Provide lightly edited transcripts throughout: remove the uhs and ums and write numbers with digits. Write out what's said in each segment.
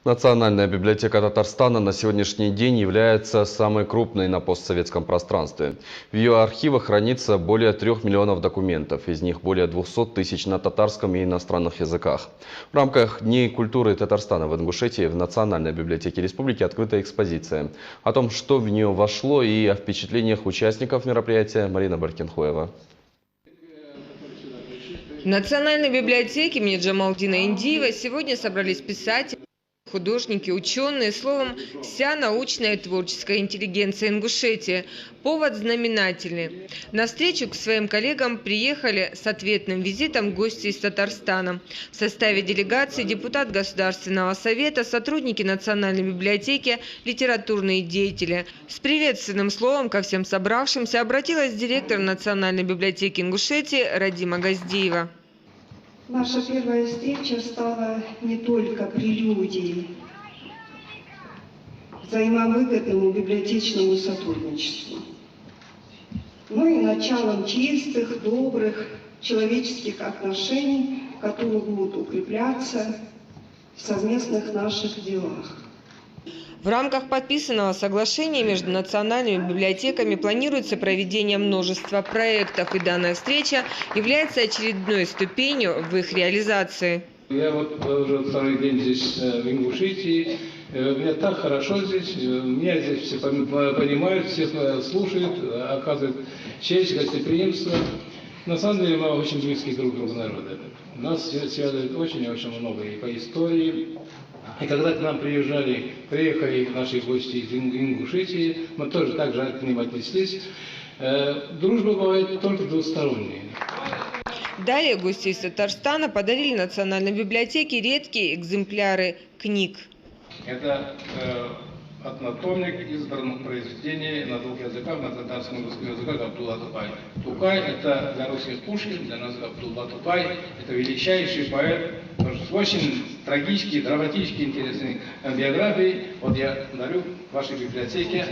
Национальная библиотека Татарстана на сегодняшний день является самой крупной на постсоветском пространстве. В ее архивах хранится более 3 миллионов документов, из них более 200 тысяч на татарском и иностранных языках. В рамках Дней культуры Татарстана в Ингушетии в Национальной библиотеке республики открыта экспозиция. О том, что в нее вошло, и о впечатлениях участников мероприятия Марина Баркинхоева. В Национальной библиотеке имени Джамалдина Индиева сегодня собрались писатели, художники, ученые, словом, вся научная и творческая интеллигенция Ингушетии. Повод знаменательный. На встречу к своим коллегам приехали с ответным визитом гости из Татарстана. В составе делегации депутат Государственного совета, сотрудники Национальной библиотеки, литературные деятели. С приветственным словом ко всем собравшимся обратилась директор Национальной библиотеки Ингушетии Радима Газдиева. Наша первая встреча стала не только прелюдией к взаимовыгодному библиотечному сотрудничеству, но и началом чистых, добрых, человеческих отношений, которые будут укрепляться в совместных наших делах. В рамках подписанного соглашения между национальными библиотеками планируется проведение множества проектов, и данная встреча является очередной ступенью в их реализации. Я вот уже второй день здесь в Ингушетии. Мне так хорошо здесь. Меня здесь все понимают, всех слушают, оказывают честь, гостеприимство. На самом деле мы очень близкие друг к другу народы. Нас связывает очень много и по истории. И когда к нам приехали наши гости из Ингушетии, мы тоже так же к ним отнеслись. Дружба бывает только двусторонняя. Далее гости из Татарстана подарили Национальной библиотеке редкие экземпляры книг. Это однотомник избранных произведений на двух языках, на татарском и русском языках Абдулла Тукай. Тукай – это для русских Пушкин, для нас Абдулла Тукай – это величайший поэт, с очень трагической, драматически интересной биографией. Вот я дарю вашей библиотеке.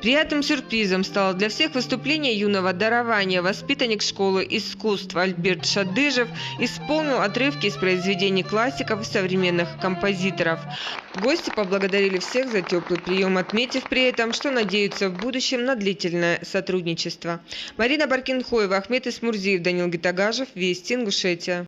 Приятным сюрпризом стало для всех выступление юного дарования. Воспитанник школы искусств Альберт Шадыжев исполнил отрывки из произведений классиков и современных композиторов. Гости поблагодарили всех за теплый прием, отметив при этом, что надеются в будущем на длительное сотрудничество. Марина Баркинхоева, Ахмед Исмурзиев, Данил Гитагажев, Вести, Ингушетия.